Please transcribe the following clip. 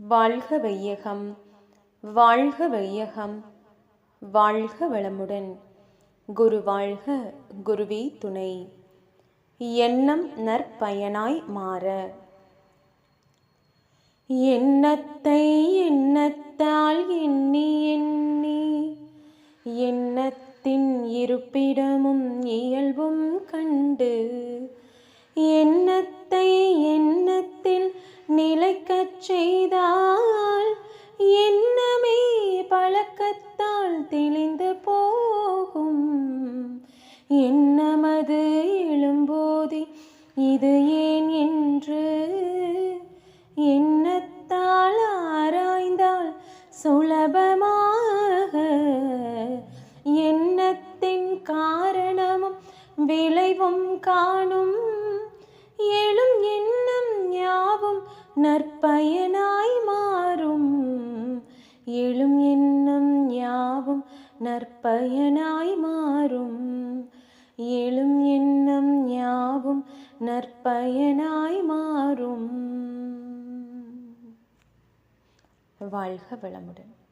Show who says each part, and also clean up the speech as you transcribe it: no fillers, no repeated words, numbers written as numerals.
Speaker 1: வாழ்க வையகம், வாழ்க வையகம், வாழ்க வளமுடன். குரு வாழ்க, குருவே துணை. எண்ணம் நற்பயனாய் மாற. எண்ணத்தை எண்ணத்தால் எண்ணி எண்ணி எண்ணத்தின் இருப்பிடமும் இயல்பும் கண்டு எண்ணத்தை எண்ணத்தில் நிலைக்கச் செய்தால் எண்ணமே பழக்கத்தால் தெளிந்து போகும். எண்ணமது எழும்போதே இது ஏன் என்று எண்ணத்தால் ஆராய்ந்தால் சுலபமாக எண்ணத்தின் காரணமும் விளைவும் காணும். எழும் எண்ணம் யாவும் நற்பயனாய் மாறும். எழும் எண்ணம் யாவும் நற்பயனாய் மாறும். எழும் எண்ணம் யாவும் நற்பயனாய் மாறும். வாழ்க வளமுடன்.